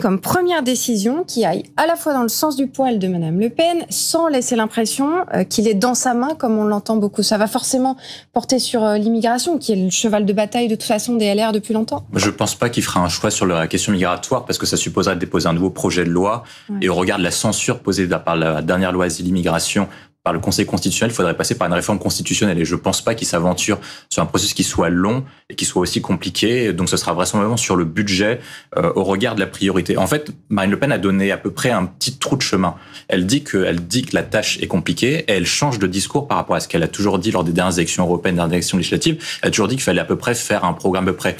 Comme première décision qui aille à la fois dans le sens du poil de Madame Le Pen, sans laisser l'impression qu'il est dans sa main, comme on l'entend beaucoup. Ça va forcément porter sur l'immigration, qui est le cheval de bataille de toute façon des LR depuis longtemps. Je ne pense pas qu'il fera un choix sur la question migratoire, parce que ça supposerait de déposer un nouveau projet de loi. Ouais. Et au regard de la censure posée par la dernière loi asile-immigration, par le Conseil constitutionnel, il faudrait passer par une réforme constitutionnelle. Et je ne pense pas qu'il s'aventure sur un processus qui soit long et qui soit aussi compliqué. Donc ce sera vraisemblablement sur le budget au regard de la priorité. En fait, Marine Le Pen a donné à peu près un petit trou de chemin. Elle dit que la tâche est compliquée et elle change de discours par rapport à ce qu'elle a toujours dit lors des dernières élections européennes, des dernières élections législatives. Elle a toujours dit qu'il fallait à peu près faire un programme à peu près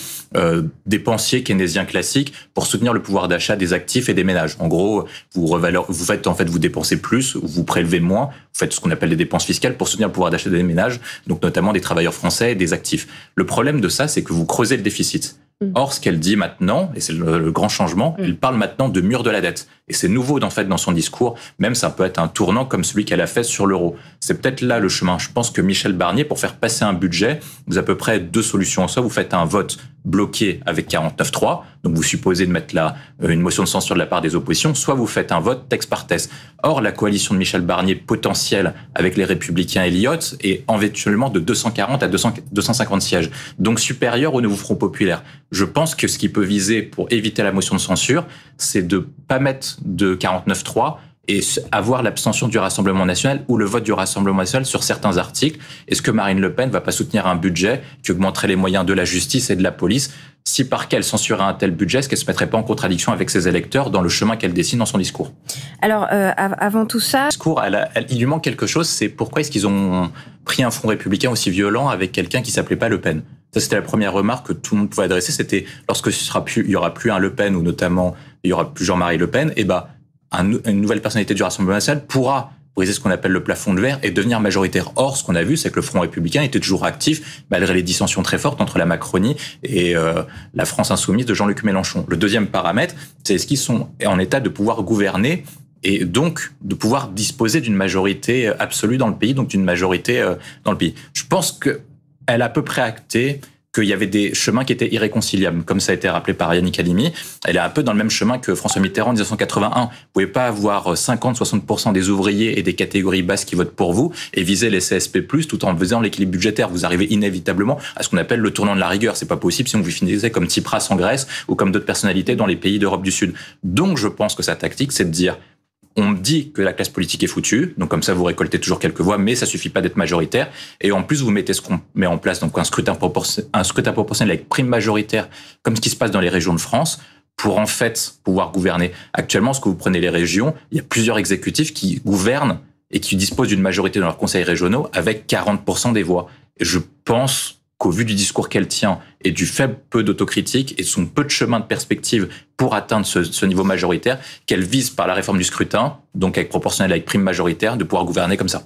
dépensier keynésien classique pour soutenir le pouvoir d'achat des actifs et des ménages. En gros, vous dépensez plus, vous prélevez moins, vous faites ce qu'on appelle les dépenses fiscales pour soutenir le pouvoir d'achat des ménages, donc notamment des travailleurs français et des actifs. Le problème de ça, c'est que vous creusez le déficit. Or, ce qu'elle dit maintenant, et c'est le grand changement, elle parle maintenant de mur de la dette. Et c'est nouveau dans son discours, même ça peut être un tournant comme celui qu'elle a fait sur l'euro. C'est peut-être là le chemin. Je pense que Michel Barnier, pour faire passer un budget, vous avez à peu près deux solutions. Soit vous faites un vote bloqué avec 49.3, donc vous supposez de mettre là une motion de censure de la part des oppositions, soit vous faites un vote texte par texte. Or, la coalition de Michel Barnier potentielle avec les Républicains et l'IOT est éventuellement de 240 à 250 sièges, donc supérieur au nouveau Front populaire. Je pense que ce qui peut viser pour éviter la motion de censure, c'est de pas mettre de 49.3 et avoir l'abstention du Rassemblement national ou le vote du Rassemblement national sur certains articles. Est-ce que Marine Le Pen va pas soutenir un budget qui augmenterait les moyens de la justice et de la police? Si par qu'elle censurerait un tel budget, est-ce qu'elle se mettrait pas en contradiction avec ses électeurs dans le chemin qu'elle dessine dans son discours? Alors, avant tout ça... Il lui manque quelque chose, c'est pourquoi est-ce qu'ils ont pris un front républicain aussi violent avec quelqu'un qui s'appelait pas Le Pen? Ça, c'était la première remarque que tout le monde pouvait adresser, c'était lorsque il y aura plus un Le Pen ou notamment il y aura plus Jean-Marie Le Pen, et une nouvelle personnalité du Rassemblement national pourra briser ce qu'on appelle le plafond de verre et devenir majoritaire. Or, ce qu'on a vu, c'est que le Front républicain était toujours actif, malgré les dissensions très fortes entre la Macronie et la France insoumise de Jean-Luc Mélenchon. Le deuxième paramètre, c'est est-ce qu'ils sont en état de pouvoir gouverner et donc de pouvoir disposer d'une majorité absolue dans le pays, donc d'une majorité dans le pays. Je pense qu'elle a à peu près acté qu'il y avait des chemins qui étaient irréconciliables, comme ça a été rappelé par Yannick Halimi. Elle est un peu dans le même chemin que François Mitterrand en 1981. Vous pouvez pas avoir 50-60% des ouvriers et des catégories basses qui votent pour vous et viser les CSP+, tout en faisant l'équilibre budgétaire. Vous arrivez inévitablement à ce qu'on appelle le tournant de la rigueur. C'est pas possible si on vous finissait comme Tsipras en Grèce ou comme d'autres personnalités dans les pays d'Europe du Sud. Donc, je pense que sa tactique, c'est de dire on dit que la classe politique est foutue, donc comme ça vous récoltez toujours quelques voix, mais ça suffit pas d'être majoritaire. Et en plus vous mettez ce qu'on met en place, donc un scrutin proportionnel avec prime majoritaire, comme ce qui se passe dans les régions de France, pour en fait pouvoir gouverner. Actuellement, ce que vous prenez les régions, il y a plusieurs exécutifs qui gouvernent et qui disposent d'une majorité dans leurs conseils régionaux avec 40% des voix. Et je pense qu'au vu du discours qu'elle tient et du faible peu d'autocritique et de son peu de chemin de perspective pour atteindre ce niveau majoritaire, qu'elle vise par la réforme du scrutin, donc avec proportionnel, avec prime majoritaire, de pouvoir gouverner comme ça.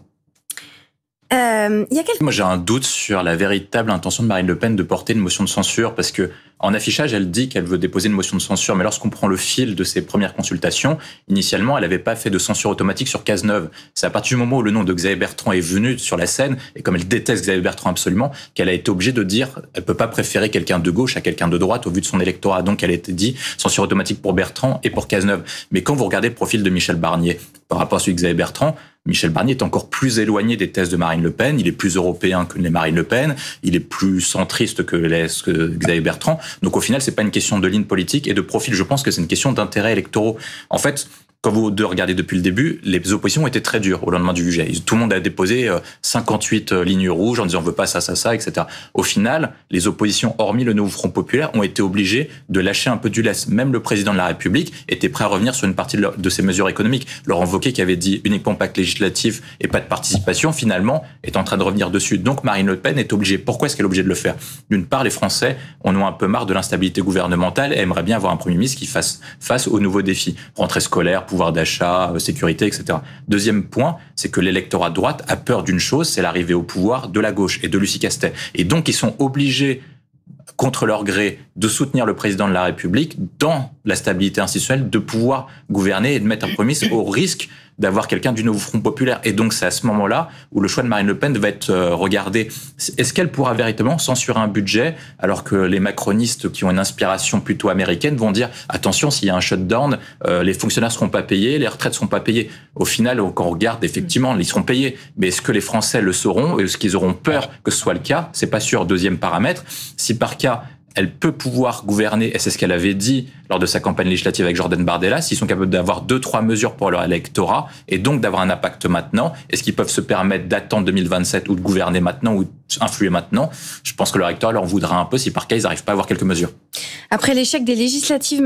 Moi, j'ai un doute sur la véritable intention de Marine Le Pen de porter une motion de censure, parce que en affichage, elle dit qu'elle veut déposer une motion de censure, mais lorsqu'on prend le fil de ses premières consultations, initialement, elle n'avait pas fait de censure automatique sur Cazeneuve. C'est à partir du moment où le nom de Xavier Bertrand est venu sur la scène, et comme elle déteste Xavier Bertrand absolument, qu'elle a été obligée de dire elle peut pas préférer quelqu'un de gauche à quelqu'un de droite au vu de son électorat. Donc, elle a été dit censure automatique pour Bertrand et pour Cazeneuve. Mais quand vous regardez le profil de Michel Barnier par rapport à celui de Xavier Bertrand, Michel Barnier est encore plus éloigné des thèses de Marine Le Pen, il est plus européen que les Marine Le Pen, il est plus centriste que Xavier Bertrand. Donc au final, c'est pas une question de ligne politique et de profil, je pense que c'est une question d'intérêts électoraux. En fait, quand vous regardez depuis le début, les oppositions étaient très dures au lendemain du budget. Tout le monde a déposé 58 lignes rouges en disant on veut pas ça, ça, ça, etc. Au final, les oppositions, hormis le nouveau Front populaire, ont été obligées de lâcher un peu du lest. Même le président de la République était prêt à revenir sur une partie de ses mesures économiques. Laurent Wauquiez, qui avait dit uniquement pacte législatif et pas de participation, finalement, est en train de revenir dessus. Donc Marine Le Pen est obligée. Pourquoi est-ce qu'elle est obligée de le faire? D'une part, les Français en ont un peu marre de l'instabilité gouvernementale et aimeraient bien avoir un Premier ministre qui fasse face aux nouveaux défis. Rentrée scolaire, pouvoir d'achat, sécurité, etc. Deuxième point, c'est que l'électorat de droite a peur d'une chose, c'est l'arrivée au pouvoir de la gauche et de Lucie Castet. Et donc, ils sont obligés, contre leur gré, de soutenir le président de la République dans la stabilité institutionnelle, de pouvoir gouverner et de mettre un premier ministre au risque d'avoir quelqu'un du nouveau Front populaire. Et donc, c'est à ce moment-là où le choix de Marine Le Pen va être regardé. Est-ce qu'elle pourra véritablement censurer un budget alors que les macronistes qui ont une inspiration plutôt américaine vont dire « Attention, s'il y a un shutdown, les fonctionnaires ne seront pas payés, les retraites ne seront pas payées. » Au final, quand on regarde, effectivement, ils seront payés. Mais est-ce que les Français le sauront? Est-ce qu'ils auront peur que ce soit le cas? C'est pas sûr. Deuxième paramètre, si par cas, elle peut pouvoir gouverner, et c'est ce qu'elle avait dit lors de sa campagne législative avec Jordan Bardella, s'ils sont capables d'avoir 2-3 mesures pour leur électorat, et donc d'avoir un impact maintenant, est-ce qu'ils peuvent se permettre d'attendre 2027 ou de gouverner maintenant ou influer maintenant? Je pense que leur électorat leur voudra un peu si par cas ils n'arrivent pas à avoir quelques mesures. Après l'échec des législatives